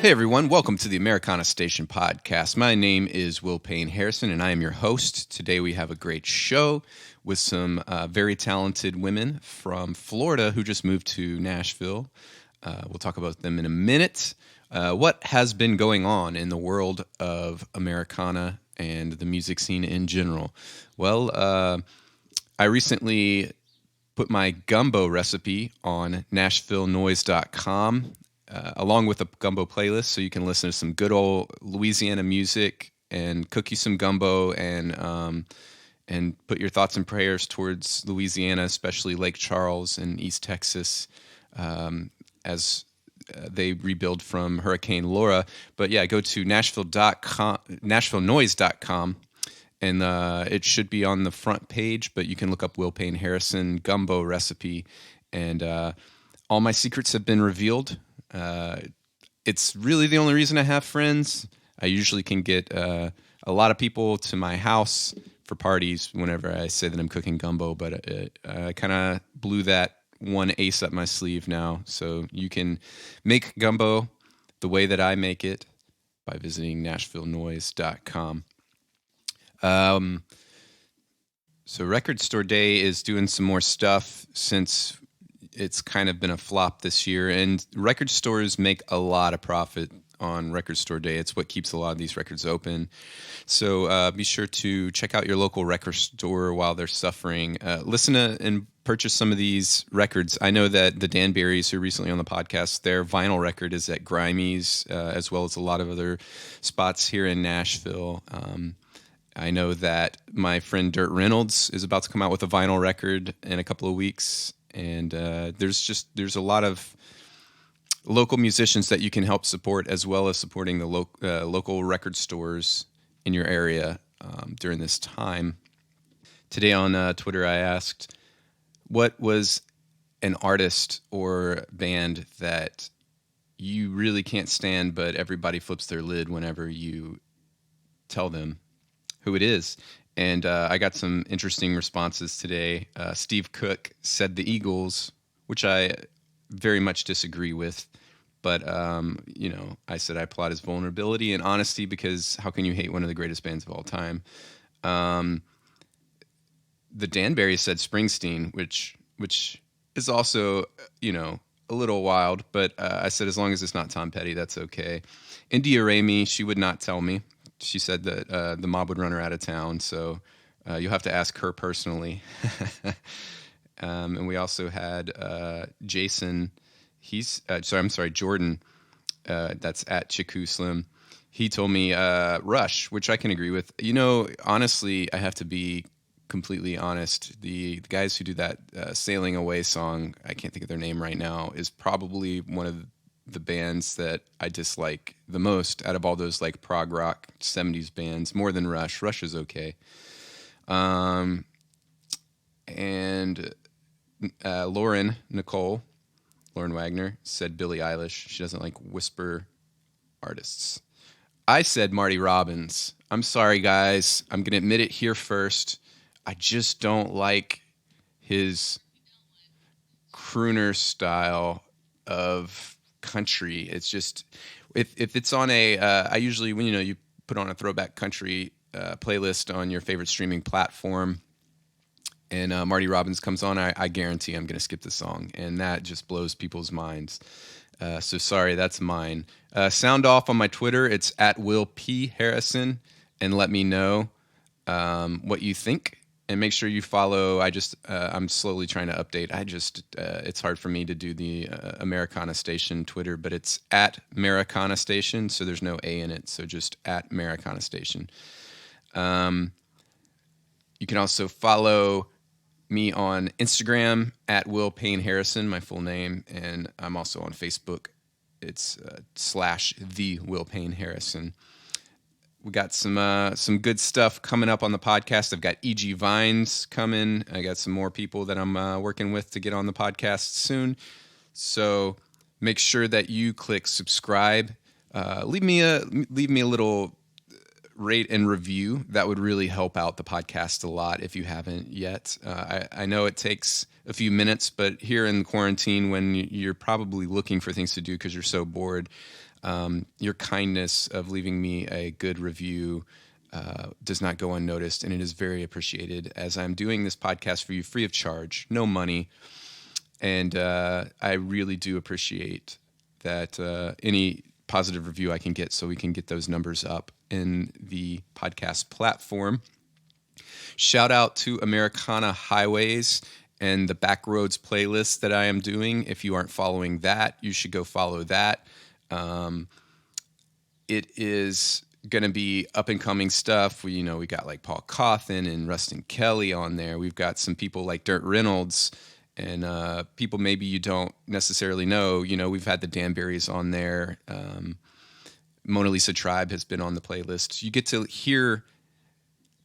Hey everyone, welcome to the Americana Station Podcast. My name is Will Payne Harrison and I am your host. Today we have a great show with some very talented women from Florida who just moved to Nashville. We'll talk about them in a minute. What has been going on in the world of Americana and the music scene in general? Well, I recently put my gumbo recipe on NashvilleNoise.com. Along with a gumbo playlist, so you can listen to some good old Louisiana music and cook you some gumbo and put your thoughts and prayers towards Louisiana, especially Lake Charles and East Texas, as they rebuild from Hurricane Laura. But yeah, go to Nashville.com, NashvilleNoise.com, and it should be on the front page. But you can look up Will Payne Harrison gumbo recipe, and all my secrets have been revealed. It's really the only reason I have friends. I usually can get a lot of people to my house for parties whenever I say that I'm cooking gumbo, but I kind of blew that one ace up my sleeve now. So you can make gumbo the way that I make it by visiting NashvilleNoise.com. So Record Store Day is doing some more stuff since it's kind of been a flop this year, and record stores make a lot of profit on Record Store Day. It's what keeps a lot of these records open. So be sure to check out your local record store while they're suffering. Listen to and purchase some of these records. I know that the Danberries, who are recently on the podcast, their vinyl record is at Grimey's, as well as a lot of other spots here in Nashville. I know that my friend Dirt Reynolds is about to come out with a vinyl record in a couple of weeks. And there's a lot of local musicians that you can help support, as well as supporting the local record stores in your area during this time. Today on Twitter, I asked, what was an artist or band that you really can't stand, but everybody flips their lid whenever you tell them who it is? And I got some interesting responses today. Steve Cook said the Eagles, which I very much disagree with. But, I said I applaud his vulnerability and honesty, because how can you hate one of the greatest bands of all time? The Danberry said Springsteen, which is also, a little wild. But I said as long as it's not Tom Petty, that's okay. India Raimi, she would not tell me. She said that the mob would run her out of town, so you'll have to ask her personally. And we also had Jason. Jordan. That's at Chiku Slim. He told me Rush, which I can agree with. Honestly, I have to be completely honest. The guys who do that Sailing Away song, I can't think of their name right now, is probably one of the bands that I dislike the most out of all those like prog rock 70s bands, more than Rush. Rush is okay. And Lauren Wagner said Billie Eilish. She doesn't like whisper artists. I said Marty Robbins. I'm sorry, guys. I'm going to admit it here first. I just don't like his crooner style of country. It's just, if it's on I usually, when you put on a throwback country playlist on your favorite streaming platform, and Marty Robbins comes on, I guarantee I'm going to skip the song, and that just blows people's minds. So sorry, that's mine. Sound off on my Twitter. It's at Will P. Harrison, and let me know what you think. And make sure you follow. I'm slowly trying to update. It's hard for me to do the Americana Station Twitter, but it's at Americana Station, so there's no A in it. So just at Americana Station. You can also follow me on Instagram at Will Payne Harrison, my full name, and I'm also on Facebook. It's /the Will Payne Harrison. We got some good stuff coming up on the podcast. I've got E.G. Vines coming. I got some more people that I'm working with to get on the podcast soon. So make sure that you click subscribe. Leave me a little rate and review. That would really help out the podcast a lot if you haven't yet. I know it takes a few minutes, but here in quarantine, when you're probably looking for things to do because you're so bored, Your kindness of leaving me a good review does not go unnoticed, and it is very appreciated, as I'm doing this podcast for you free of charge, no money. And I really do appreciate that any positive review I can get, so we can get those numbers up in the podcast platform. Shout out to Americana Highways and the Backroads playlist that I am doing. If you aren't following that, you should go follow that. It is going to be up and coming stuff. We got like Paul Cawthon and Rustin Kelly on there. We've got some people like Dirt Reynolds and people maybe you don't necessarily know. We've had the Danberries on there. Mona Lisa Tribe has been on the playlist. You get to hear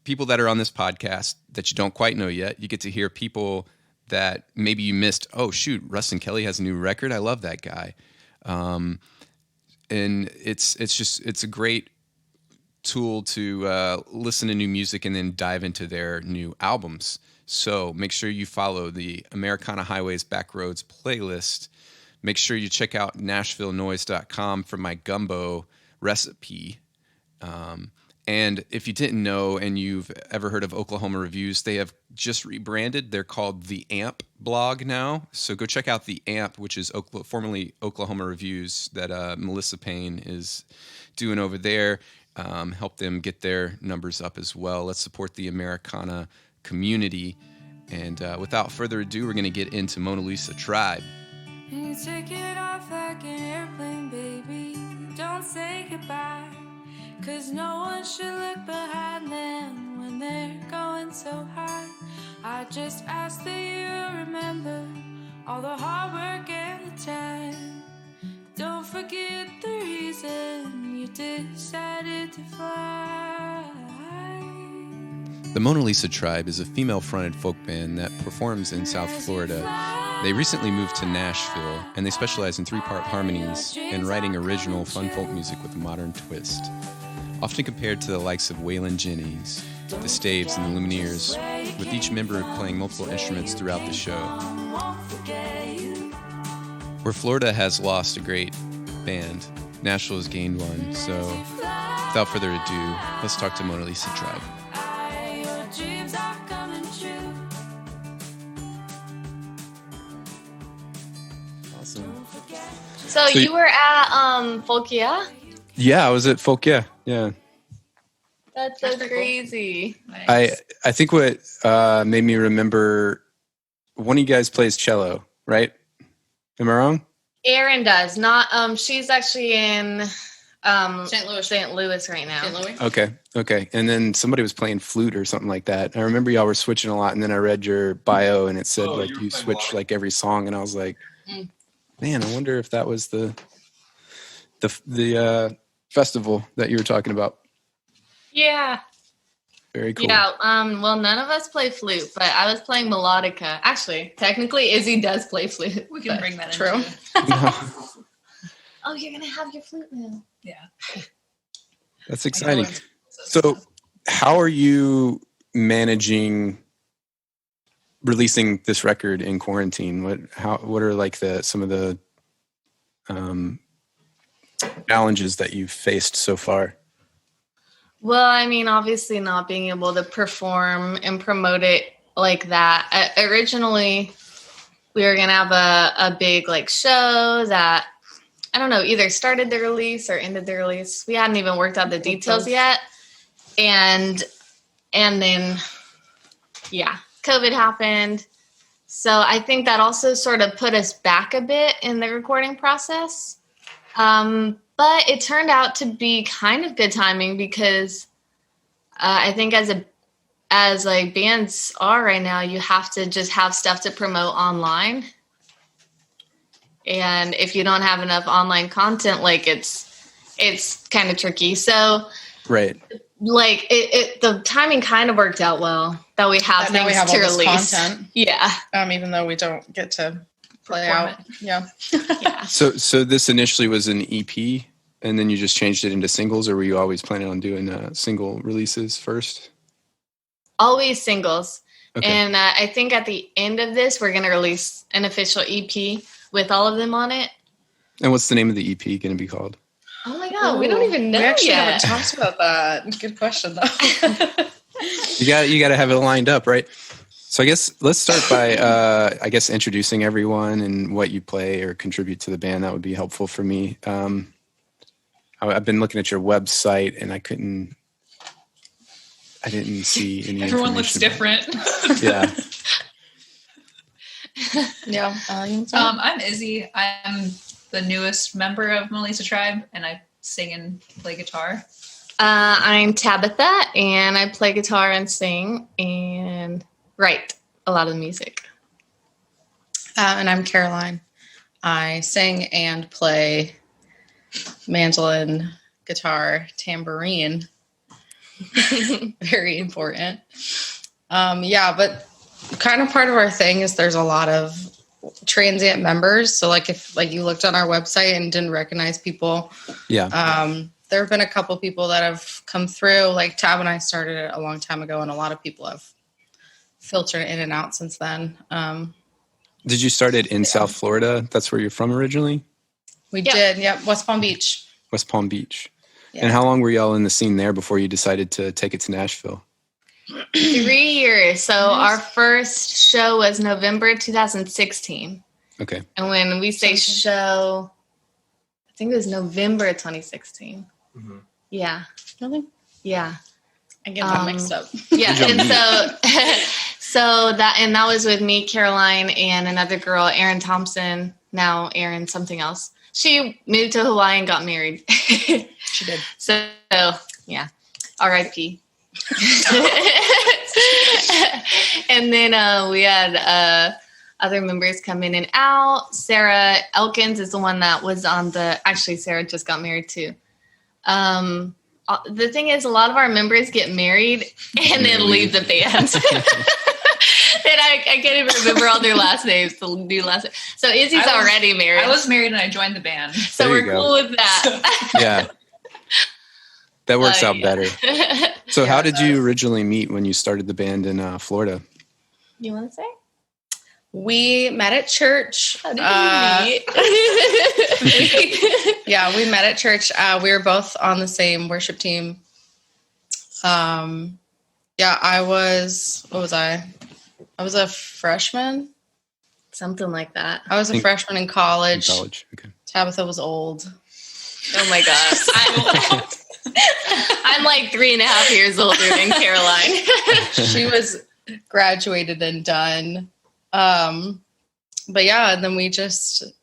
people that are on this podcast that you don't quite know yet. You get to hear people that maybe you missed. Oh, shoot, Rustin Kelly has a new record. I love that guy. And it's a great tool to listen to new music and then dive into their new albums. So make sure you follow the Americana Highways Backroads playlist. Make sure you check out NashvilleNoise.com for my gumbo recipe. And if you didn't know and you've ever heard of Oklahoma Reviews, they have just rebranded. They're called the AMP blog now. So go check out the AMP, which is formerly Oklahoma Reviews, that Melissa Payne is doing over there. Help them get their numbers up as well. Let's support the Americana community. And without further ado, we're going to get into Mona Lisa Tribe. You take it off like an airplane, baby. Don't say goodbye. 'Cause no one should look behind them when they're going so high. I just ask that you remember all the hard work and the time. Don't forget the reason you decided to fly. The Mona Lisa Tribe is a female-fronted folk band that performs in South Florida. They recently moved to Nashville, and they specialize in three-part harmonies and writing original fun folk music with a modern twist. Often compared to the likes of Waylon Jennings, the Staves, and the Lumineers, with each member playing multiple instruments throughout the show. Where Florida has lost a great band, Nashville has gained one. So without further ado, let's talk to Mona Lisa Tribe. Awesome. So you were at Folkia? Yeah, I was at Folk, yeah. That's so crazy. Nice. I think what made me remember, one of you guys plays cello, right? Am I wrong? Erin does. Not she's actually in St. Louis right now. St. Louis? Okay. And then somebody was playing flute or something like that. I remember y'all were switching a lot, and then I read your bio and it said you switched like every song, and I was like, man, I wonder if that was the festival that you were talking about. Yeah. Very cool. Yeah. Well, none of us play flute, but I was playing melodica. Actually, technically, Izzy does play flute. We can bring that true. into Oh, you're gonna have your flute now. Yeah. That's exciting. So, how are you managing releasing this record in quarantine? What are like some of the challenges that you've faced so far? Well, I mean, obviously not being able to perform and promote it like that. Originally, we were going to have a big like show that, I don't know, either started the release or ended the release. We hadn't even worked out the details yet. And then, yeah, COVID happened. So I think that also sort of put us back a bit in the recording process. But it turned out to be kind of good timing because I think as like bands are right now, you have to just have stuff to promote online. And if you don't have enough online content, like it's kind of tricky. So right, like the timing kind of worked out well that we have things we have to all this release. Content. Yeah. Even though we don't get to play Perform out. Yeah. Yeah. So this initially was an EP, and then you just changed it into singles, or were you always planning on doing single releases first? Always singles. Okay. And I think at the end of this, we're going to release an official EP with all of them on it. And what's the name of the EP going to be called? Oh my God, we don't even know We actually yet. haven't talked about that. Good question, though. You got to have it lined up, right? So I guess let's start by introducing everyone and what you play or contribute to the band. That would be helpful for me. I've been looking at your website and I didn't see any. Everyone looks different. Yeah. Yeah. I'm Izzy. I'm the newest member of Melissa Tribe, and I sing and play guitar. I'm Tabitha, and I play guitar and sing and write a lot of the music. And I'm Caroline. I sing and play mandolin, guitar, tambourine. Very important. But kind of part of our thing is there's a lot of transient members. So if you looked on our website and didn't recognize people, there have been a couple people that have come through. Like Tab and I started it a long time ago, and a lot of people have filtered in and out since then. Did you start it in South Florida? That's where you're from originally? We did. Yep. West Palm Beach. West Palm Beach. Yeah. And how long were y'all in the scene there before you decided to take it to Nashville? 3 years. So our first show was November 2016. Okay. And when we say show, I think it was November 2016. Mm-hmm. Yeah. Really? Yeah. I get that mixed up. Yeah. And that was with me, Caroline, and another girl, Erin Thompson. Now Erin something else. She moved to Hawaii and got married. She did. So yeah. R.I.P. And then we had other members come in and out. Sarah Elkins is the one that was on actually Sarah just got married too. The thing is, a lot of our members get married and then leave the band. And I can't even remember all their last names, the new last name. So Izzy's already married. I was married and I joined the band. So we're cool with that. Yeah. That works out better. So how did you originally meet when you started the band in Florida? You want to say? We met at church. How did we meet? We met at church. We were both on the same worship team. What was I? I was a freshman. Something like that. I was a freshman in college. Okay. Tabitha was old. Oh my gosh. I'm like 3.5 years older than Caroline. She was graduated and done. And then we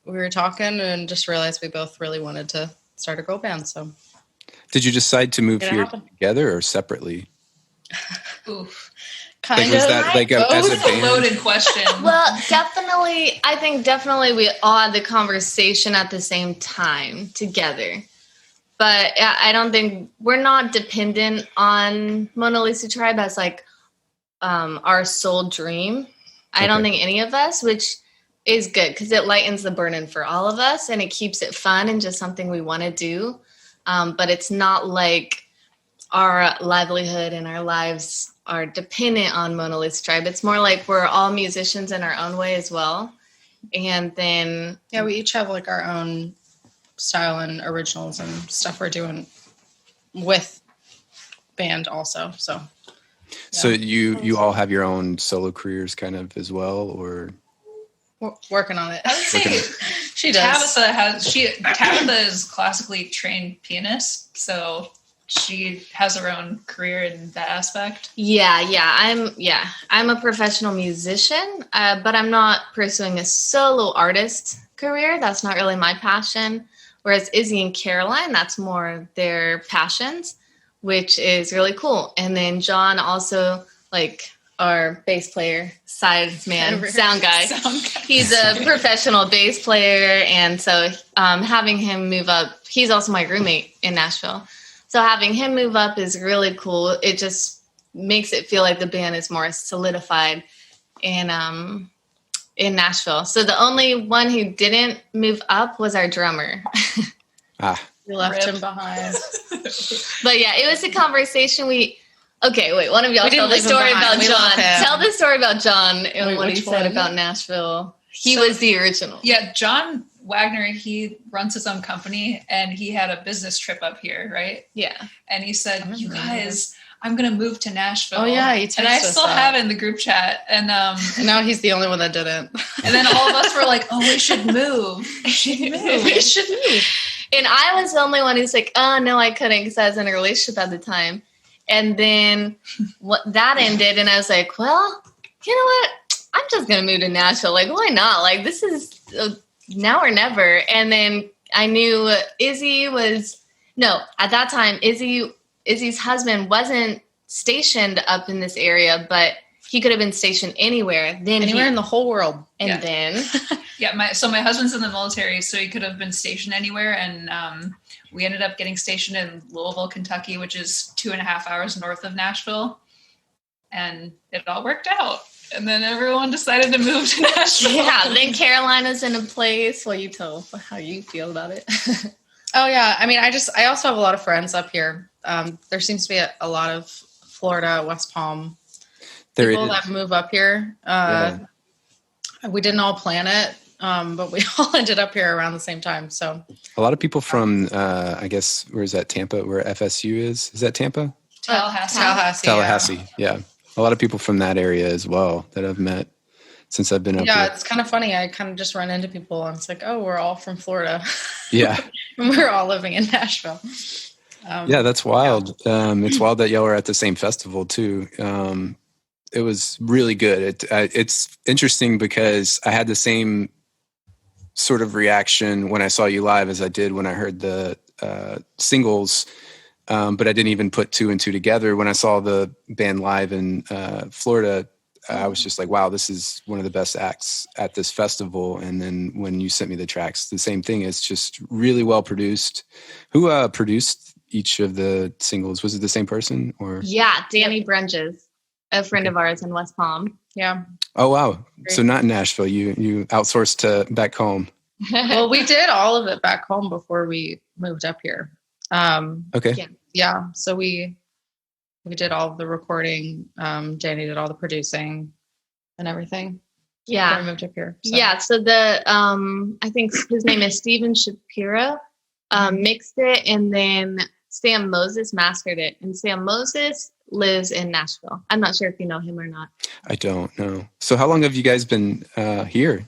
were talking and just realized we both really wanted to start a girl band. So did you decide to move here together or separately? Oof. Kind was of. that as a That's a band? loaded question. Well, I think definitely we all had the conversation at the same time together. But I don't think we're not dependent on Mona Lisa Tribe as our sole dream. I don't think any of us, which is good because it lightens the burden for all of us and it keeps it fun and just something we want to do. But it's not like our livelihood and our lives are dependent on Mona Lisa Tribe. It's more like we're all musicians in our own way as well. And then we each have our own style and originals and stuff we're doing with band also. So you all have your own solo careers kind of as well, or we're working on it. I would say she does. Tabitha is classically trained pianist, so she has her own career in that aspect. I'm a professional musician, but I'm not pursuing a solo artist career. That's not really my passion. Whereas Izzy and Caroline, that's more their passions, which is really cool. And then John also, our bass player, sound guy. He's a professional bass player. And so having him move up, he's also my roommate in Nashville. So having him move up is really cool. It just makes it feel like the band is more solidified in Nashville. So the only one who didn't move up was our drummer. We left him behind. But yeah, it was a conversation okay, wait, one of y'all tell the story about John. Tell the story about John and what he said about Nashville. He was the original. Yeah, John Wagner, he runs his own company and he had a business trip up here, right? Yeah. And he said, you guys, I'm going to move to Nashville. Oh yeah. And I still have it in the group chat. And now he's the only one that didn't. And then all of us were like, oh, we should move. We should move. And I was the only one who's like, oh no, I couldn't because I was in a relationship at the time. And then that ended and I was like, well, you know what? I'm just going to move to Nashville. Like, why not? Like, this is now or never. And then I knew Izzy was, no, at that time, Izzy's husband wasn't stationed up in this area, but he could have been stationed anywhere. Then anywhere in the whole world. And then. Yeah, my husband's in the military, so he could have been stationed anywhere. And we ended up getting stationed in Louisville, Kentucky, which is 2.5 hours north of Nashville. And it all worked out. And then everyone decided to move to Nashville. Yeah, then Carolina's in a place. Well, you tell how you feel about it. Oh, yeah. I mean, I also have a lot of friends up here. There seems to be a lot of Florida, West Palm people that move up here. We didn't all plan it, but we all ended up here around the same time. So a lot of people from, I guess, where is that? Tampa, where FSU is? Is that Tampa? Tallahassee. Yeah. A lot of people from that area as well that I've met since I've been up here. Yeah, it's kind of funny. I kind of just run into people and it's like, oh, we're all from Florida. Yeah. And we're all living in Nashville. Yeah, that's wild. Yeah. It's wild that y'all are at the same festival too. It was really good. It's interesting because I had the same sort of reaction when I saw you live as I did when I heard the singles. But I didn't even put 2 and 2 together. When I saw the band live in Florida, I was just like, wow, this is one of the best acts at this festival. And then when you sent me the tracks, the same thing. It's just really well produced. Who produced each of the singles? Was it the same person? Or yeah, Danny Brunges, a friend of ours in West Palm. Yeah. Oh, wow. Great. So not in Nashville. You outsourced to back home. Well, we did all of it back home before we moved up here. Okay. Yeah. So we did all of the recording. Danny did all the producing and everything. Yeah. Before we moved up here. So. Yeah. So the, I think his name is Steven Shapiro, mixed it, and then Sam Moses mastered it. And Sam Moses lives in Nashville. I'm not sure if you know him or not. I don't know. So how long have you guys been here?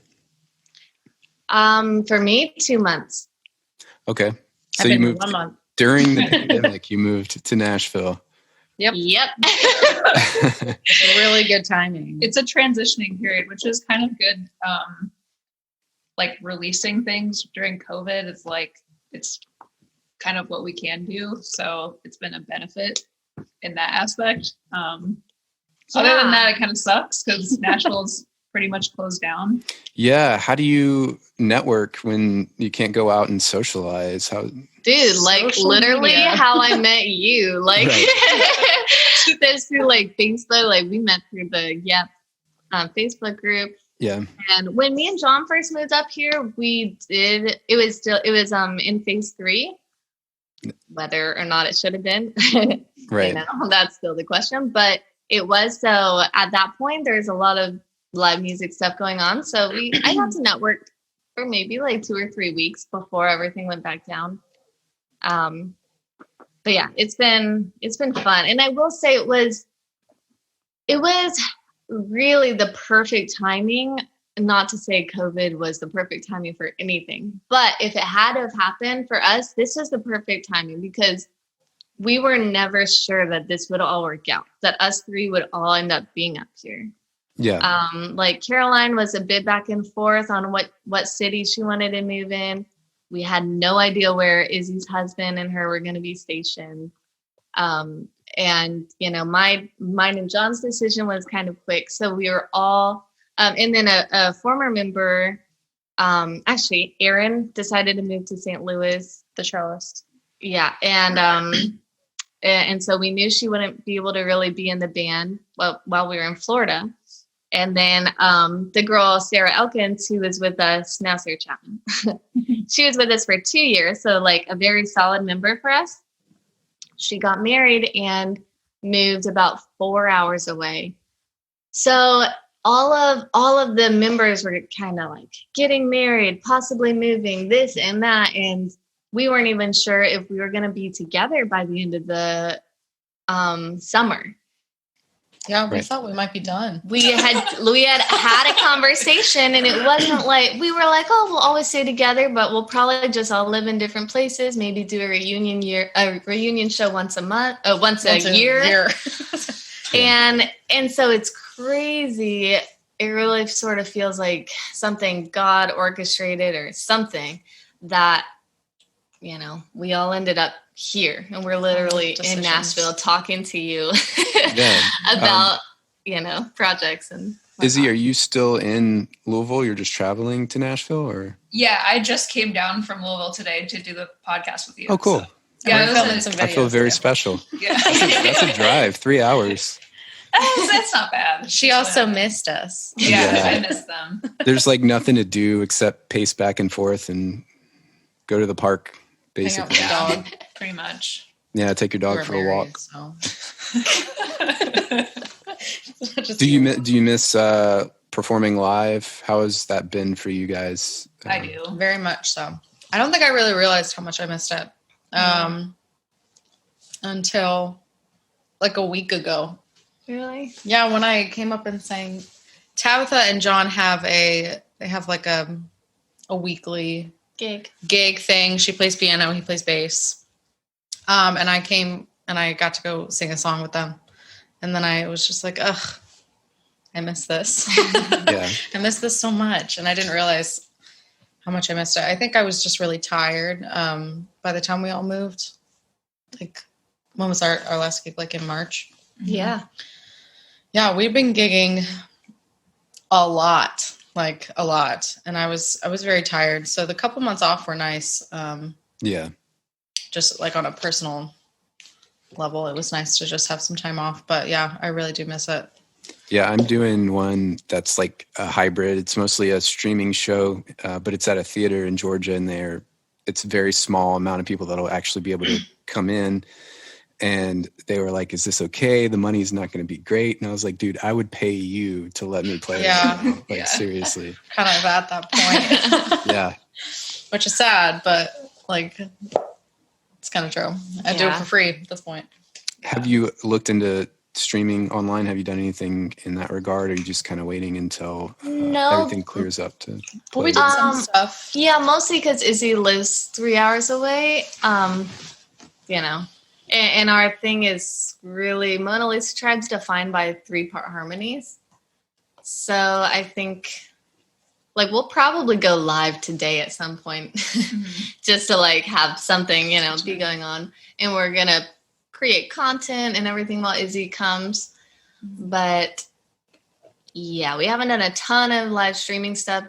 For me, 2 months. Okay. So you moved 1 month. During the pandemic, you moved to Nashville. Yep. Really good timing. It's a transitioning period, which is kind of good. Like releasing things during COVID is it's kind of what we can do. So it's been a benefit in that aspect. Other than that, it kind of sucks because Nashville's pretty much closed down. Yeah. How do you network when you can't go out and socialize? Dude, literally how I met you. This through Facebook. We met through the Facebook group. Yeah. And when me and John first moved up here, it was in phase 3. Whether or not it should have been. Right. That's still the question. But it was, so at that point there's a lot of live music stuff going on. So I got to network for maybe 2 or 3 weeks before everything went back down. But yeah, it's been fun. And I will say it was really the perfect timing. Not to say COVID was the perfect timing for anything, but if it had to have happened for us, this was the perfect timing because we were never sure that this would all work out, that us 3 would all end up being up here. Yeah. Caroline was a bit back and forth on what city she wanted to move in. We had no idea where Izzy's husband and her were going to be stationed. And, mine and John's decision was kind of quick. So we were all, and then a former member, actually, Erin decided to move to St. Louis. The cellist. Yeah. And so we knew she wouldn't be able to really be in the band while we were in Florida. And then the girl, Sarah Elkins, who was with us, now Sarah Chapman, she was with us for 2 years. So a very solid member for us. She got married and moved about 4 hours away. So all of the members were kind of like getting married, possibly moving, this and that. And we weren't even sure if we were going to be together by the end of the summer. Yeah, we thought we might be done. We had a conversation, and it wasn't like we were like, oh, we'll always stay together, but we'll probably just all live in different places. Maybe do a reunion show once a year. And so it's crazy. It really sort of feels like something God orchestrated or something that, we all ended up here, and we're literally in Nashville talking to you about, projects. And Izzy, are you still in Louisville? You're just traveling to Nashville, or? Yeah, I just came down from Louisville today to do the podcast with you. Oh, cool. So, yeah, I feel very special. Yeah. That's a drive, 3 hours. That's not bad. She also missed us. Yeah, I missed them. There's like nothing to do except pace back and forth and go to the park, basically. Hang out with the dog. Pretty much. Yeah, take your dog for a walk. So. Do you miss performing live? How has that been for you guys? I do. Very much so. I don't think I really realized how much I missed it until like a week ago. Really? Yeah, when I came up and sang, Tabitha and John have a weekly gig thing. She plays piano, he plays bass. And I came and I got to go sing a song with them. And then I was just like, ugh, I miss this. Yeah. I miss this so much. And I didn't realize how much I missed it. I think I was just really tired by the time we all moved. Like, when was our last gig? Like in March? Yeah. Yeah, we've been gigging a lot. And I was very tired. So the couple months off were nice. Yeah. Just like on a personal level, it was nice to just have some time off. But yeah, I really do miss it. Yeah, I'm doing one that's like a hybrid. It's mostly a streaming show, but it's at a theater in Georgia, and it's a very small amount of people that'll actually be able to come in. And they were like, is this okay? The money's not going to be great. And I was like, dude, I would pay you to let me play. Yeah. Like, seriously. Kind of at that point. Yeah. Which is sad, but like, it's kind of true. I do it for free at this point. Have you looked into streaming online? Have you done anything in that regard? Or are you just kind of waiting until everything clears up to play? We did some stuff. Yeah, mostly because Izzy lives 3 hours away. And our thing is really, Mona Lisa Tribe's defined by 3-part harmonies. So I think, like, we'll probably go live today at some point just to, like, have something, be going on. And we're going to create content and everything while Izzy comes. But, yeah, we haven't done a ton of live streaming stuff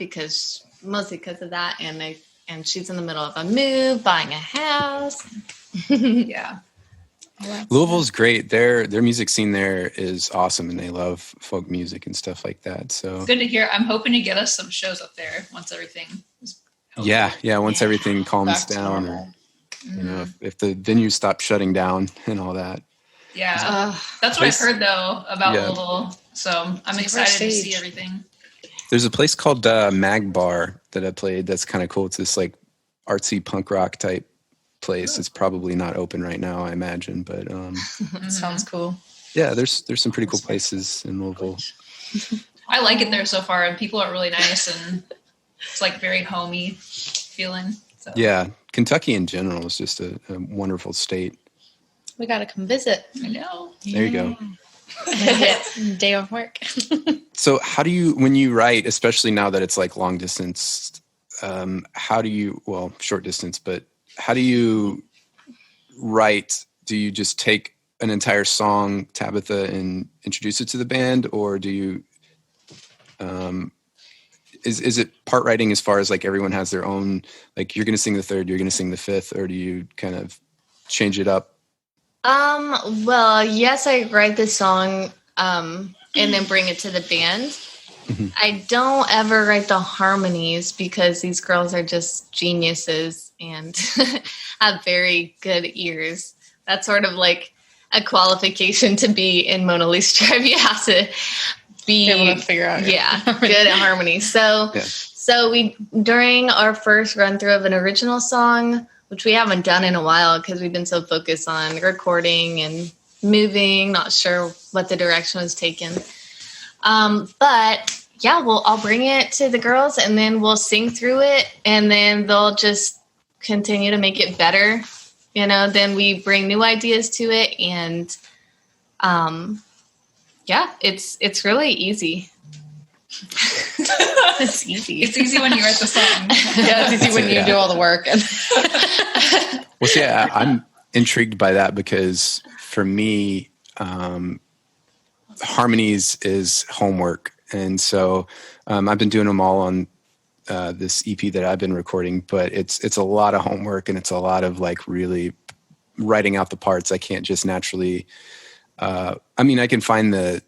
mostly because of that. And she's in the middle of a move, buying a house. Yeah. Louisville's great. Their music scene there is awesome, and they love folk music and stuff like that. So it's good to hear. I'm hoping to get us some shows up there once everything is once everything calms down, or if the venues stop shutting down and all that. Yeah, that's what I've heard though about Louisville. So I'm excited to see everything. There's a place called Mag Bar that I played. That's kind of cool. It's this like artsy punk rock type place. It's probably not open right now, I imagine, but sounds cool. Yeah, there's some pretty cool places in Louisville. I like it there so far, and people are really nice, and it's like very homey feeling. So. Yeah, Kentucky in general is just a wonderful state. We gotta come visit. I know. There you go. Day off work. So how do you, when you write, especially now that it's like long distance, short distance, but how do you write? Do you just take an entire song, Tabitha, and introduce it to the band? Or do you, is it part writing as far as like everyone has their own, like you're going to sing the third, you're going to sing the fifth, or do you kind of change it up? Well, yes, I write the song, and then bring it to the band. Mm-hmm. I don't ever write the harmonies because these girls are just geniuses and have very good ears. That's sort of like a qualification to be in Mona Lisa Tribe. You have to be able to figure out. Good at harmony. So we, during our first run through of an original song, which we haven't done in a while because we've been so focused on recording and moving, not sure what the direction was taken. But yeah, I'll bring it to the girls and then we'll sing through it and then they'll just continue to make it better. Then we bring new ideas to it and it's really easy. It's easy. It's easy when you write the song. It's easy when you do all the work. Well, see, I'm intrigued by that because for me, harmonies is homework. And so I've been doing them all on this EP that I've been recording, but it's a lot of homework and it's a lot of like really writing out the parts. I can't just naturally, I can find the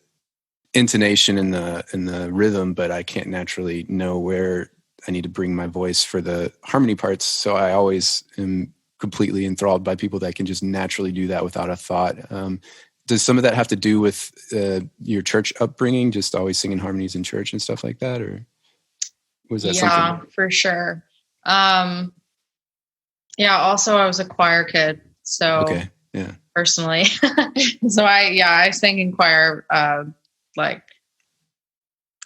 intonation in the rhythm, but I can't naturally know where I need to bring my voice for the harmony parts. So I always am completely enthralled by people that can just naturally do that without a thought. Does some of that have to do with your church upbringing, just always singing harmonies in church and stuff like that? Or was that something? Yeah, for sure. Also I was a choir kid. So okay. Yeah. Personally. So I sang in choir, like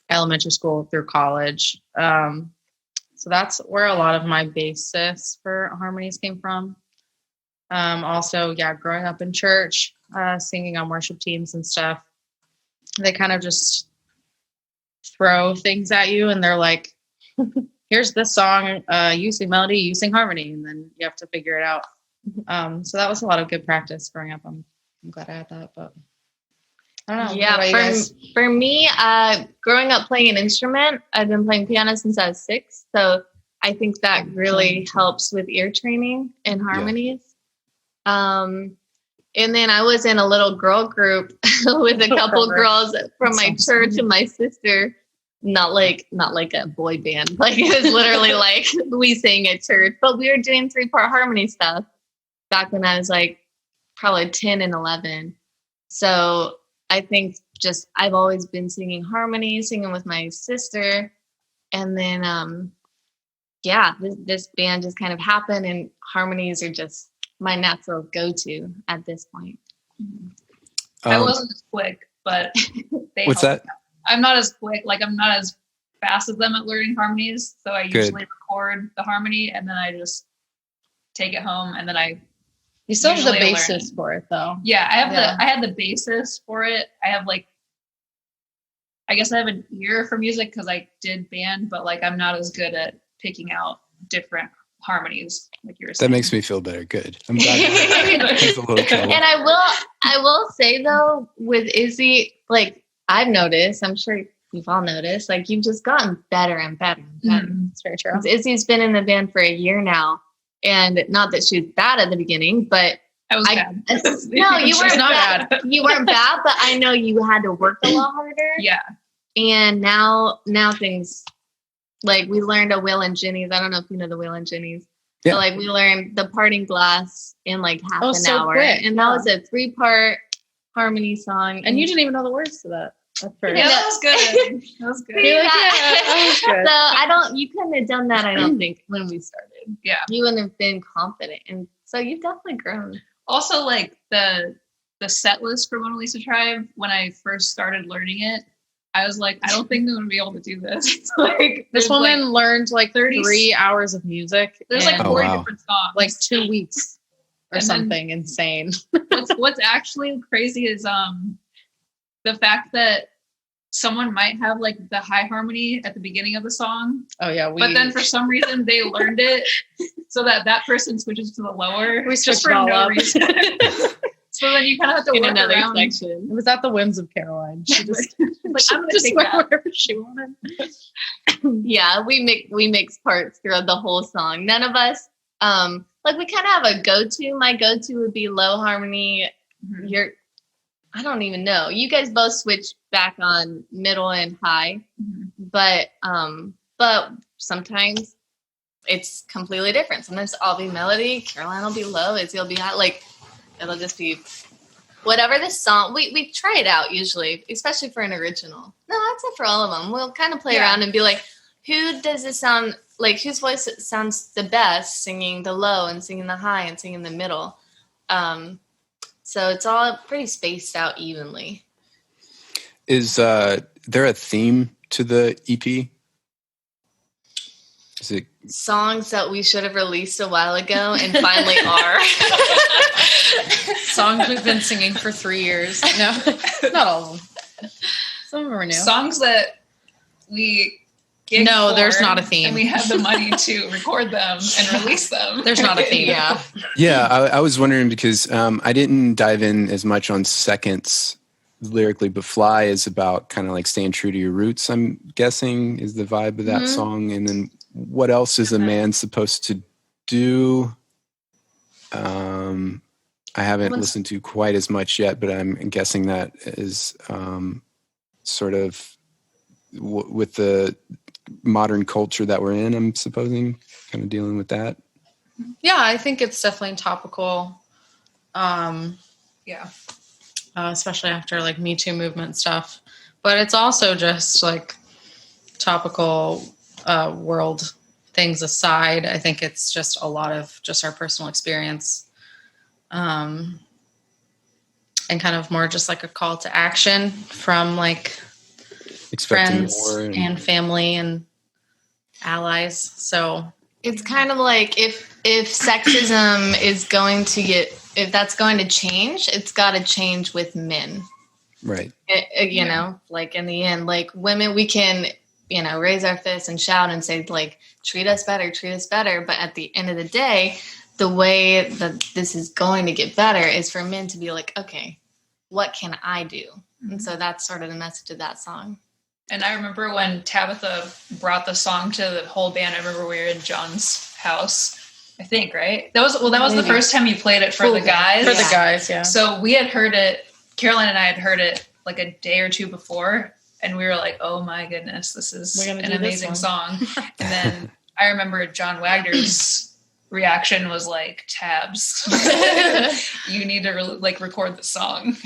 elementary school through college. So that's where a lot of my basis for harmonies came from. Also, growing up in church, singing on worship teams and stuff, they kind of just throw things at you and they're like, here's this song, you sing melody, you sing harmony, and then you have to figure it out. So that was a lot of good practice growing up. I'm glad I had that, but I don't know. Yeah, for me, growing up playing an instrument, I've been playing piano since I was 6. So I think that really helps with ear training and harmonies. And then I was in a little girl group with a couple girls from my church and my sister. Not like a boy band. Like it was literally like we sang at church, but we were doing 3-part harmony stuff back when I was like probably 10 and 11. So I think just I've always been singing harmonies, singing with my sister. And then, this band just kind of happened and harmonies are just my natural go-to at this point. I wasn't as quick, but what's that? I'm not as quick. Like I'm not as fast as them at learning harmonies. So I usually record the harmony and then I just take it home and then you still have the basis for it though. Yeah, I have the basis for it. I have I guess I have an ear for music because I did band, but like I'm not as good at picking out different harmonies like you were saying. That makes me feel better. Good. I'm glad. It's a little trouble. And I will say though, with Izzy, like I've noticed, I'm sure you've all noticed, like you've just gotten better and better and better. It's very true. Izzy's been in the band for a year now. And not that she was bad at the beginning, but I was bad. No, you weren't bad. You weren't bad, but I know you had to work a lot harder. Yeah. And now things like we learned a Will and Jenny's. I don't know if you know the Will and Jenny's. Yeah. So like we learned the parting glass in like half an hour. Quick. And that was a 3-part harmony song. And you didn't even know the words to that. Yeah, that was good. That was good. So you couldn't have done that, I don't think, when we started. Yeah. You wouldn't have been confident. And so you've definitely grown. Also, like the set list for Mona Lisa Tribe, when I first started learning it, I was like, I don't think I'm going to be able to do this. Like this woman learned like 3 hours of music. There's like 40 different songs. Like 2 weeks or something insane. What's actually crazy is the fact that someone might have like the high harmony at the beginning of the song. Oh yeah. But then for some reason they learned it so that person switches to the lower. We just for no reason. So then you kind of have to in work another around. section. It was at the whims of Caroline. She just like I'm gonna take that whatever she wanted. Yeah, we mix parts throughout the whole song. None of us like we kind of have a go-to. My go-to would be low harmony. Mm-hmm. I don't even know. You guys both switch back on middle and high, but sometimes it's completely different. Sometimes I'll be melody, Caroline will be low, Izzy will be high. Like it'll just be whatever the song, we try it out usually, especially for an original. No, that's it for all of them. We'll kind of play around and be like, who does this sound like? Whose voice sounds the best singing the low and singing the high and singing the middle? So it's all pretty spaced out evenly. Is there a theme to the EP? Is it songs that we should have released a while ago and finally are? Songs we've been singing for 3 years. No, not all of them. Some of them are new. Songs that we No, there's not a theme. And we have the money to record them and release them. There's not a theme. Yeah, I was wondering because I didn't dive in as much on Seconds lyrically, but Fly is about kind of like staying true to your roots, I'm guessing, is the vibe of that song. And then what else is a man supposed to do? I haven't listened to quite as much yet, but I'm guessing that is sort of with the modern culture that we're in, I'm supposing, kind of dealing with that. Yeah, I think it's definitely topical. Especially after like Me Too movement stuff. But it's also just like topical world things aside. I think it's just a lot of just our personal experience. And kind of more just like a call to action from like Expecting friends more and family and allies. So it's kind of like if sexism is going to if that's going to change, it's got to change with men. Right. You know, like in the end, like women, we can, you know, raise our fists and shout and say like, treat us better. But at the end of the day, the way that this is going to get better is for men to be like, okay, what can I do? And so that's sort of the message of that song. And I remember when Tabitha brought the song to the whole band. I remember we were in John's house, I think, right? That was the first time you played it for the guys. For the guys, yeah. So we had heard it, Caroline and I had heard it like a day or two before, and we were like, oh my goodness, this is an amazing song. And then I remember John Wagner's reaction was like, Tabs, you need to record the song.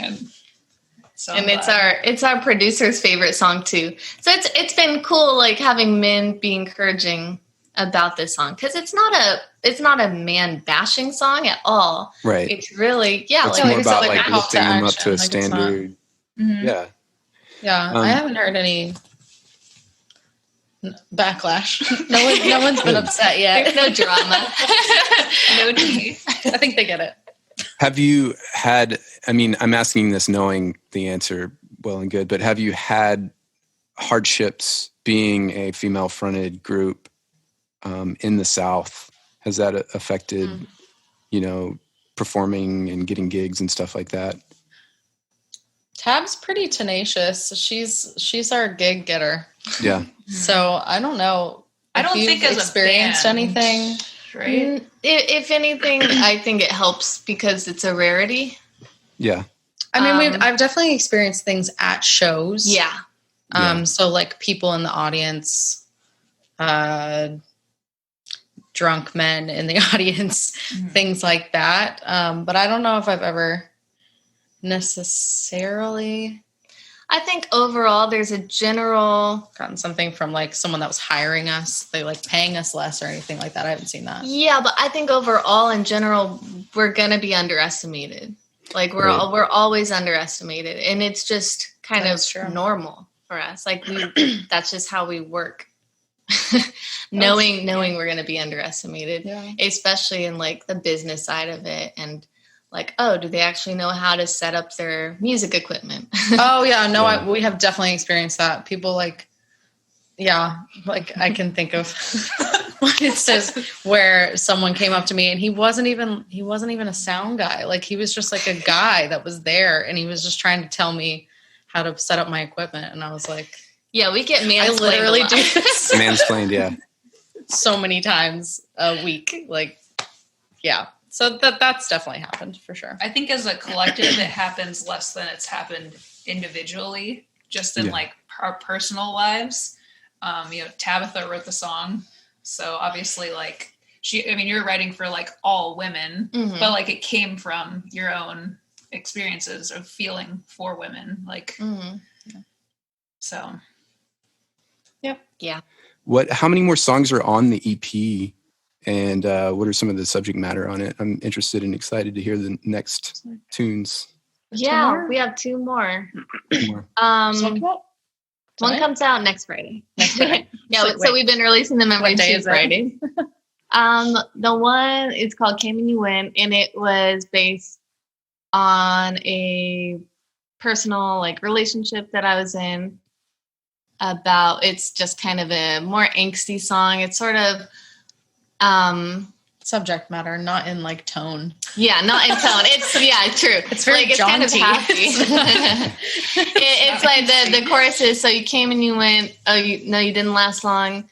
So and it's our producer's favorite song too. So it's been cool, like having men be encouraging about this song, because it's not a man bashing song at all. Right. It's really it's like more about like lifting them up to a standard. Yeah. I haven't heard any backlash. No one's been upset yet. There's no drama. No tea. I think they get it. Have you had, I mean, I'm asking this knowing the answer well and good, but have you had hardships being a female-fronted group in the South? Has that affected, performing and getting gigs and stuff like that? Tab's pretty tenacious. She's our gig getter. Yeah. So I don't know. I don't think as experienced a band, anything. Right? If anything, I think it helps because it's a rarity. Yeah. I mean, I've definitely experienced things at shows. Yeah. So like people in the audience, drunk men in the audience, things like that. But I don't know if I've ever necessarily, I think overall there's a general gotten something from like someone that was hiring us, they like paying us less or anything like that. I haven't seen that. Yeah, but I think overall in general we're gonna be underestimated. Like we're always underestimated, and it's just kind of normal for us. Like that's just how we work. knowing we're gonna be underestimated, especially in like the business side of it, and like, oh, do they actually know how to set up their music equipment? Oh, yeah. No, we have definitely experienced that. People like I can think of what it says where someone came up to me and he wasn't even a sound guy. Like he was just like a guy that was there and he was just trying to tell me how to set up my equipment. And I was like, yeah, we get mansplained. I literally do this. Mansplained, yeah. So many times a week. Like, yeah. So that's definitely happened for sure. I think as a collective, it happens less than it's happened individually, just in like our personal lives. Tabitha wrote the song. So obviously you're writing for like all women, but like it came from your own experiences of feeling for women. Like, so. Yep. Yeah. How many more songs are on the EP, and what are some of the subject matter on it? I'm interested and excited to hear the next tunes. Yeah, we have 2 more. One comes out next Friday. So we've been releasing them every 2 Fridays. The one is called Came and You Went, and it was based on a personal like relationship that I was in. It's just kind of a more angsty song. It's sort of subject matter, not in like tone. Yeah, not in tone. It's true. It's very it's kind of happy. It's like the chorus is, so you came and you went. Oh, you didn't last long.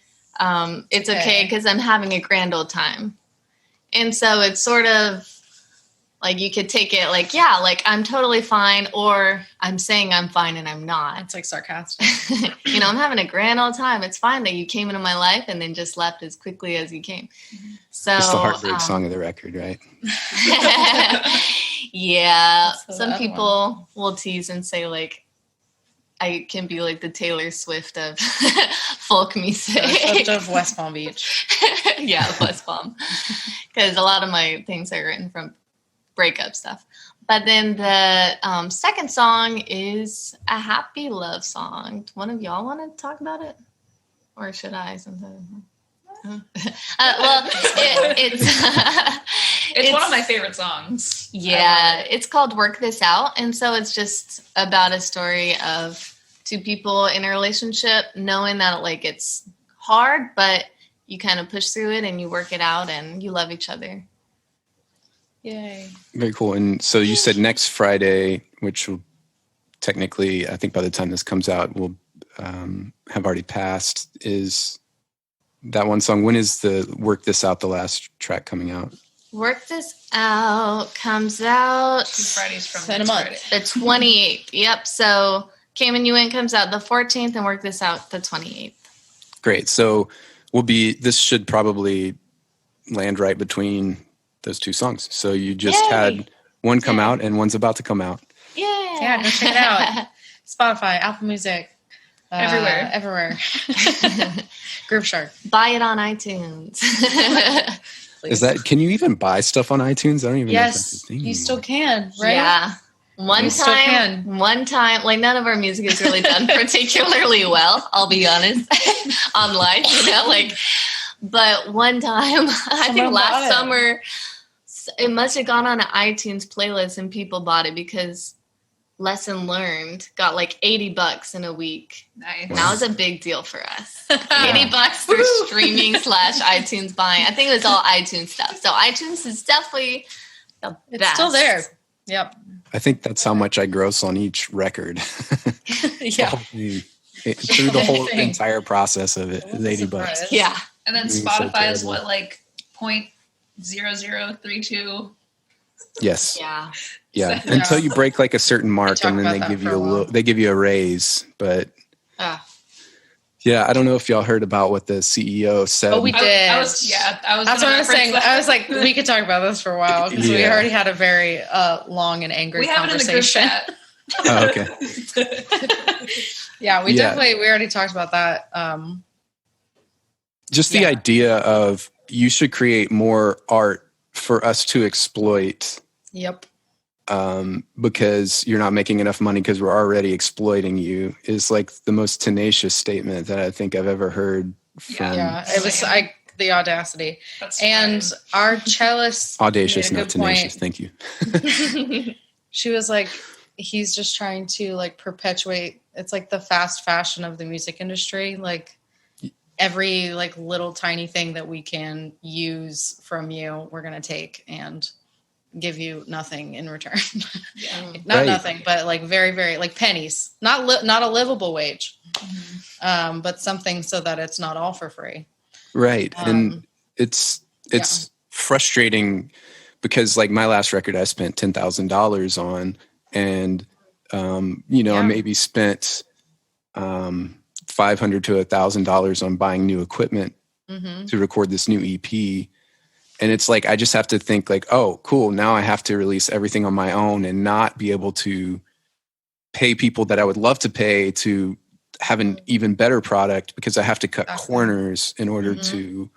It's okay because I'm having a grand old time. And so it's sort of like you could take it like, yeah, like I'm totally fine, or I'm saying I'm fine and I'm not. It's like sarcastic. I'm having a grand old time. It's fine that you came into my life and then just left as quickly as you came. So it's the heartbreak song of the record, right? Yeah. Some people will tease and say like, I can be like the Taylor Swift of folk music. Swift of West Palm Beach. Yeah, West Palm. Because a lot of my things are written from breakup stuff. But then the second song is a happy love song. One of y'all want to talk about it? Or should I sometime? It's one of my favorite songs. Yeah, it's called Work This Out. And so it's just about a story of 2 people in a relationship knowing that like it's hard, but you kind of push through it and you work it out and you love each other. Yay. Very cool. And so you said next Friday, which will technically, I think by the time this comes out, will have already passed, is that one song. When is the Work This Out, the last track, coming out? Work This Out comes out 2 Fridays from in a month. Friday. The 28th. Yep. So Came and You Went comes out the 14th and Work This Out the 28th. Great. So this should probably land right between those 2 songs. So you just had one come out and one's about to come out. Yeah. Go check it out. Spotify, Apple Music. Everywhere. Groove Shark. Buy it on iTunes. Is that, can you even buy stuff on iTunes? I don't even know if that's a thing you anymore. still can, right? Yeah. One time, like none of our music is really done particularly well, I'll be honest, online, but one time, I think last summer, it must have gone on an iTunes playlist and people bought it because Lesson Learned got like $80 in a week. Nice. And that was a big deal for us. $80 for streaming / iTunes buying. I think it was all iTunes stuff. So iTunes is definitely the best. It's still there. Yep. I think that's how much I gross on each record. Yeah. Through the whole entire process of it is $80. Yeah. And then Spotify is what, like 0.0032? Yes. Yeah. Yeah. Until you break like a certain mark, and then they give you a raise. But yeah, I don't know if y'all heard about what the CEO said. Oh, we did. That's what I was saying. I was like, we could talk about this for a while because we already had a very long and angry conversation. We have it in the group chat. Oh, okay. Yeah, we already talked about that. Just the idea of you should create more art for us to exploit. Yep. Because you're not making enough money because we're already exploiting you is like the most tenacious statement that I think I've ever heard. It was the audacity. And our cellist, audacious, not tenacious. Thank you. She was like, he's just trying to like perpetuate. It's like the fast fashion of the music industry. Like every like little tiny thing that we can use from you, we're going to take and give you nothing in return. Nothing, but like very, very like pennies, not a livable wage, but something so that it's not all for free. Right. And it's frustrating because like my last record I spent $10,000 on, and I maybe spent $500 to $1,000 on buying new equipment to record this new EP. And it's like, I just have to think like, oh, cool. Now I have to release everything on my own and not be able to pay people that I would love to pay to have an even better product, because I have to cut corners in order to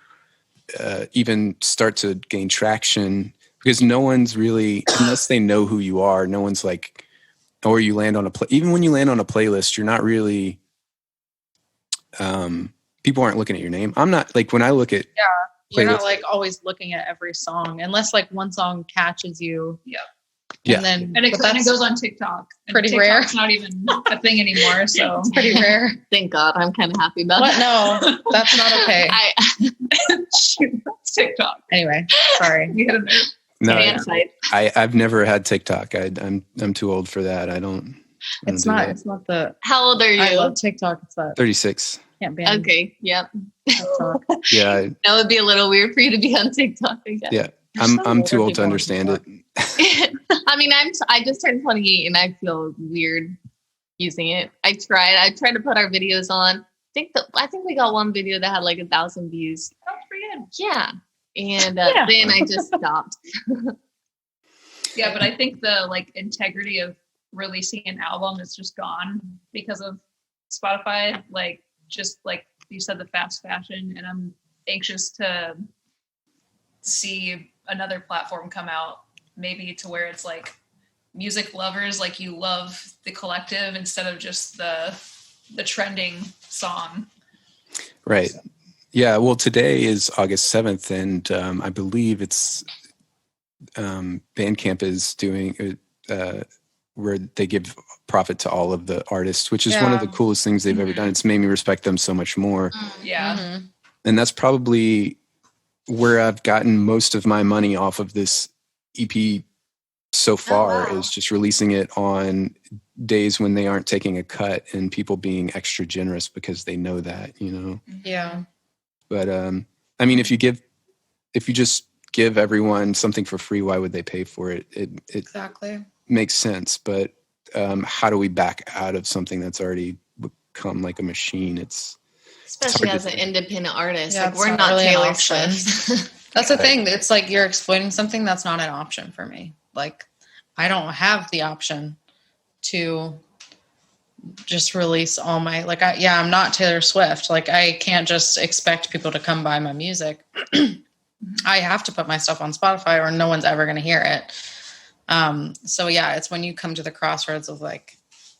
even start to gain traction, because no one's really, unless they know who you are, no one's like, or you land on even when you land on a playlist, you're not really, people aren't looking at your name. I'm not like, when I look at, you're not like always looking at every song unless like one song catches you. Yeah. And it kind of goes on TikTok. And pretty TikTok's rare. It's not even a thing anymore. So it's pretty rare. Thank God. I'm kind of happy about What? that. No, that's not okay. It's TikTok. Anyway, sorry. You hit a nerve. No, I've never had TikTok. I'm too old for that. I don't. It's not. It's not the. How old are you? I love TikTok. It's that 36. Can't be on Okay. Yep. TikTok. Yeah. That would be a little weird for you to be on TikTok again. Yeah. There's I'm some too older old to people on understand it. I mean, I just turned 28 and I feel weird using it. I tried to put our videos on. I think we got one video that had like 1,000 views. That's pretty good. Yeah. And then I just stopped. Yeah, but I think the like integrity of releasing an album is just gone because of Spotify. Like, just like you said, the fast fashion, and I'm anxious to see another platform come out, maybe to where it's like music lovers, like you love the collective instead of just the trending song. Right. So. Yeah. Well, today is August 7th, and I believe it's Bandcamp is doing where they give profit to all of the artists, which is one of the coolest things they've ever done. It's made me respect them so much more. Yeah. Mm-hmm. And that's probably where I've gotten most of my money off of this EP so far, is just releasing it on days when they aren't taking a cut and people being extra generous because they know that, you know? Yeah. But, I mean, if you just give everyone something for free, why would they pay for it? It Exactly makes sense. But, how do we back out of something that's already become like a machine? Especially as an independent artist. Yeah, like, we're not really Taylor Swift. That's the thing. It's like you're exploiting something that's not an option for me. Like, I don't have the option to just release all my, like, I'm not Taylor Swift. Like, I can't just expect people to come buy my music. I have to put my stuff on Spotify or no one's ever going to hear it. So yeah, it's when you come to the crossroads of like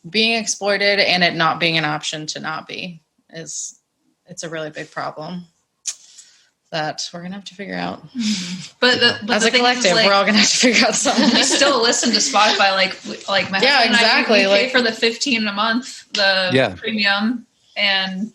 being exploited and it not being an option to not be, it's a really big problem that we're gonna have to figure out. But as a collective, we're all gonna have to figure out something. We still listen to Spotify, like my husband exactly. And I, we pay for the $15 a month, the premium, and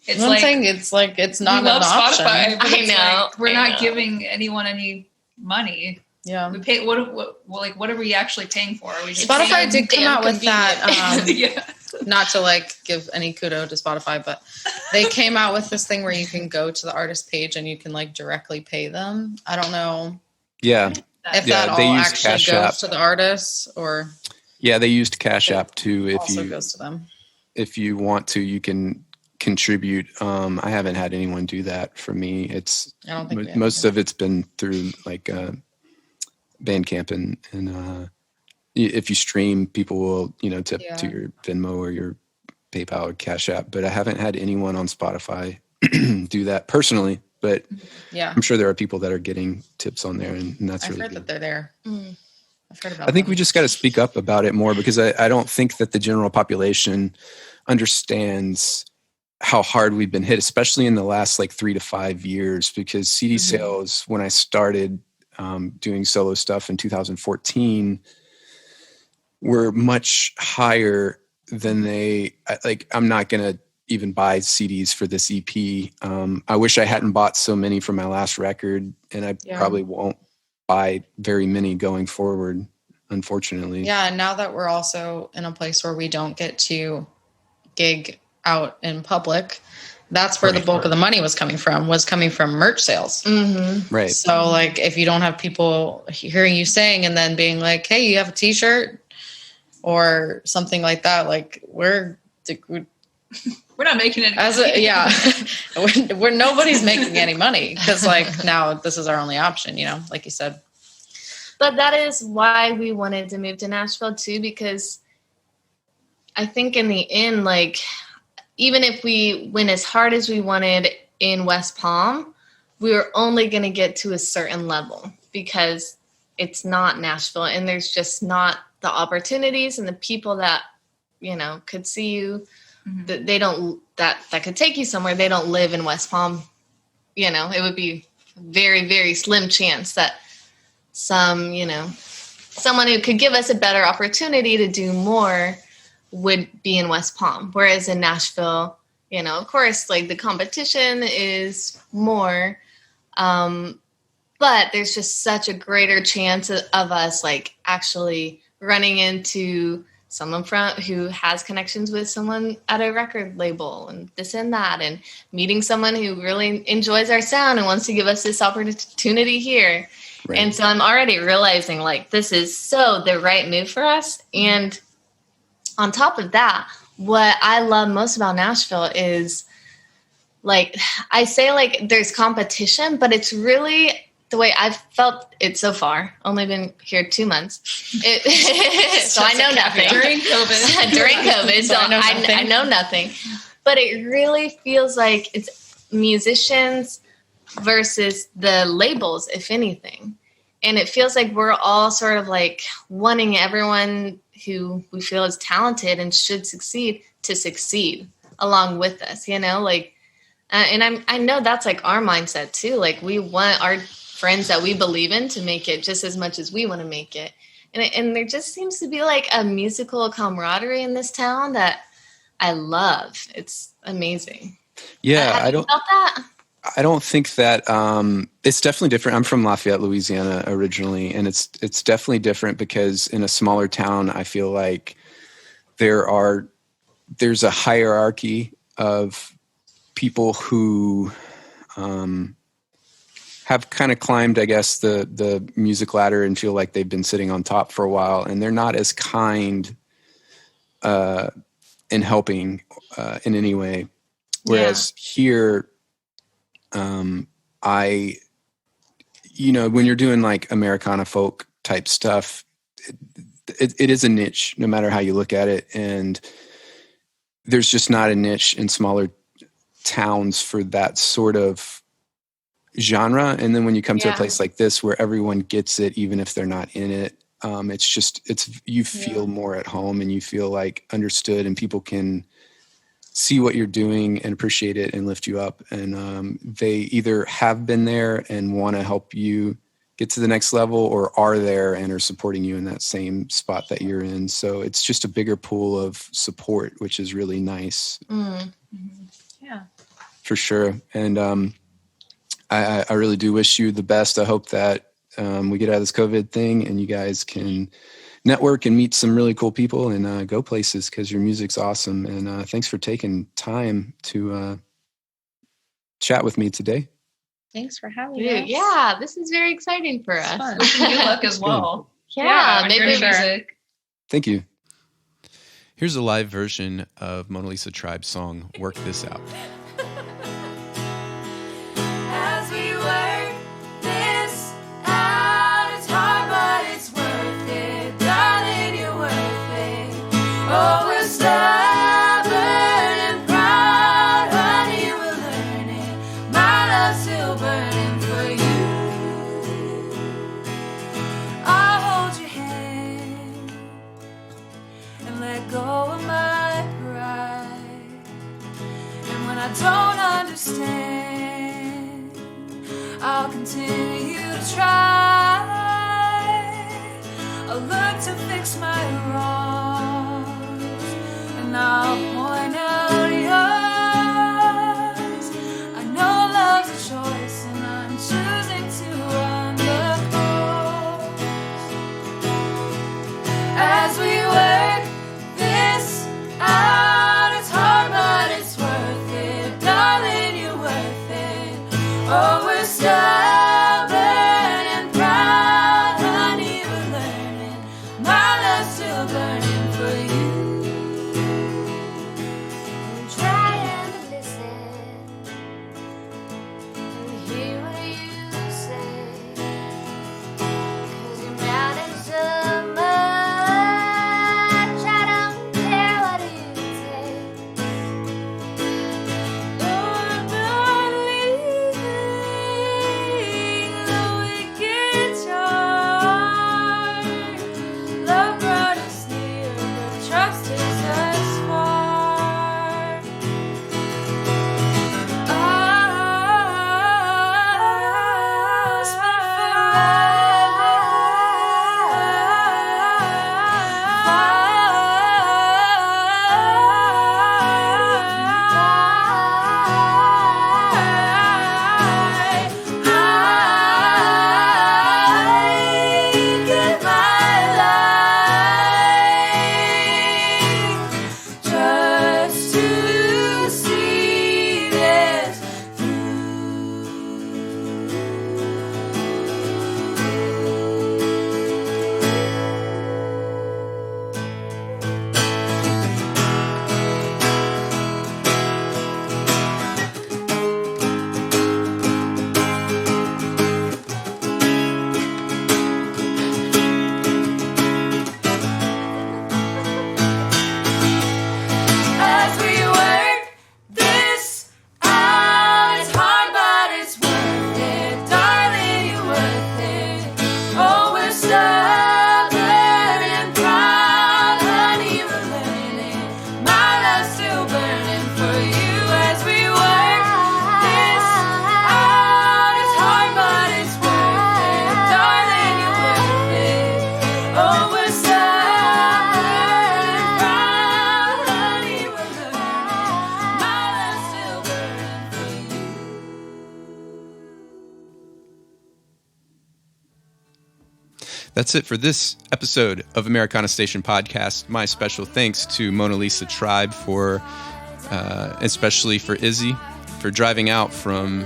it's I'm saying it's like it's not an option. Spotify, I know. Like, we're not giving anyone any money. Yeah, we pay. What are we actually paying for? Are we just Spotify did come out with that. Yeah. Not to like give any kudo to Spotify, but they came out with this thing where you can go to the artist page and you can like directly pay them. I don't know. Yeah. If that all actually goes to the artists or. Yeah, they used Cash App too. If also you goes to them. If you want to, you can contribute. I haven't had anyone do that for me. I don't think most of it's been through like Bandcamp and if you stream, people will, tip to your Venmo or your PayPal or Cash App. But I haven't had anyone on Spotify do that personally. But I'm sure there are people that are getting tips on there, and that's really heard good. that they're there. I've heard about I think we just got to speak up about it more, because I don't think that the general population understands how hard we've been hit, especially in the last like 3 to 5 years, because CD sales, when I started doing solo stuff in 2014, were much higher than I'm not going to even buy CDs for this EP. I wish I hadn't bought so many for my last record, and I probably won't buy very many going forward, unfortunately. Yeah, and now that we're also in a place where we don't get to gig out in public, that's where the bulk of the money was coming from merch sales. Mm-hmm. Right. So like, if you don't have people hearing you sing and then being like, hey, you have a t-shirt or something like that, like We're not making any money. We're nobody's making any money because like now this is our only option, like you said. But that is why we wanted to move to Nashville too, because I think in the end, like, even if we went as hard as we wanted in West Palm, we were only going to get to a certain level because it's not Nashville and there's just not the opportunities and the people that, could see you, that they don't, that could take you somewhere. They don't live in West Palm. It would be very, very slim chance that someone who could give us a better opportunity to do more would be in West Palm. Whereas in Nashville, of course, like the competition is more, but there's just such a greater chance of us like actually running into someone who has connections with someone at a record label and this and that, and meeting someone who really enjoys our sound and wants to give us this opportunity here. Right. And so I'm already realizing like this is so the right move for us. And on top of that, what I love most about Nashville is like, I say like there's competition, but it's really the way I've felt it so far. Only been here 2 months. So I know nothing. During COVID. So I know nothing. But it really feels like it's musicians versus the labels, if anything. And it feels like we're all sort of like wanting everyone who we feel is talented and should succeed to succeed along with us, and I know that's like our mindset too. Like we want our friends that we believe in to make it just as much as we want to make it. And there just seems to be like a musical camaraderie in this town that I love. It's amazing. Yeah. Have you felt that? I don't think that it's definitely different. I'm from Lafayette, Louisiana originally, and it's definitely different because in a smaller town, I feel like there's a hierarchy of people who have kind of climbed, I guess, the music ladder and feel like they've been sitting on top for a while, and they're not as kind in helping in any way. Whereas here, when you're doing like Americana folk type stuff, it is a niche no matter how you look at it. And there's just not a niche in smaller towns for that sort of genre. And then when you come to a place like this where everyone gets it, even if they're not in it, you feel more at home and you feel like understood, and people can see what you're doing and appreciate it and lift you up. And they either have been there and want to help you get to the next level, or are there and are supporting you in that same spot that you're in. So it's just a bigger pool of support, which is really nice. Mm. Yeah, for sure. And I really do wish you the best. I hope that we get out of this COVID thing and you guys can network and meet some really cool people and go places, because your music's awesome. And thanks for taking time to chat with me today. Thanks for having me. Yeah, this is very exciting for us. Wishing you luck as well. Yeah, maybe music. Thank you. Here's a live version of Mona Lisa Tribe's song, Work This Out. As we work this out, it's hard, but it's worth it. Darling, you're worth it. Oh, we're stubborn and proud. Honey, we're learning. My love's still burning for you. I'll hold your hand and let go of my pride. And when I don't understand, I'll continue to try. I'll look to fix my wrongs, and I'll point out yours. I know love's a choice, and I'm choosing to run the course. As we work this out, it's hard, but it's worth it. Darling, you're worth it. Oh, we're stubborn and proud. Honey, we're learning. My love's still burning for you. That's it for this episode of Americana Station Podcast. My special thanks to Mona Lisa Tribe for, especially for Izzy, for driving out from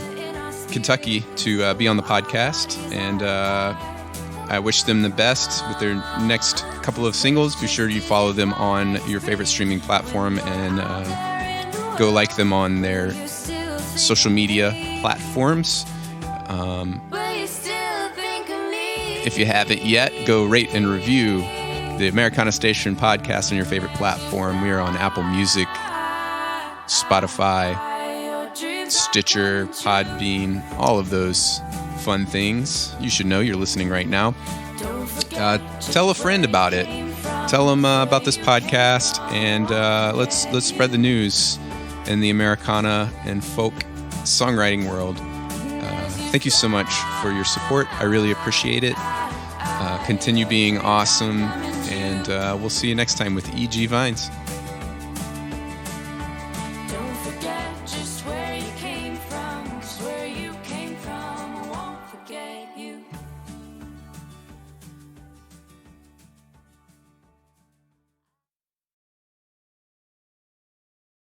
Kentucky to be on the podcast. And I wish them the best with their next couple of singles. Be sure you follow them on your favorite streaming platform and go like them on their social media platforms. If you haven't yet, go rate and review the Americana Station Podcast on your favorite platform. We are on Apple Music, Spotify, Stitcher, Podbean, all of those fun things. You should know you're listening right now. Tell a friend about it. Tell them about this podcast, and let's spread the news in the Americana and folk songwriting world. Thank you so much for your support. I really appreciate it. Continue being awesome, and we'll see you next time with E.G. Vines.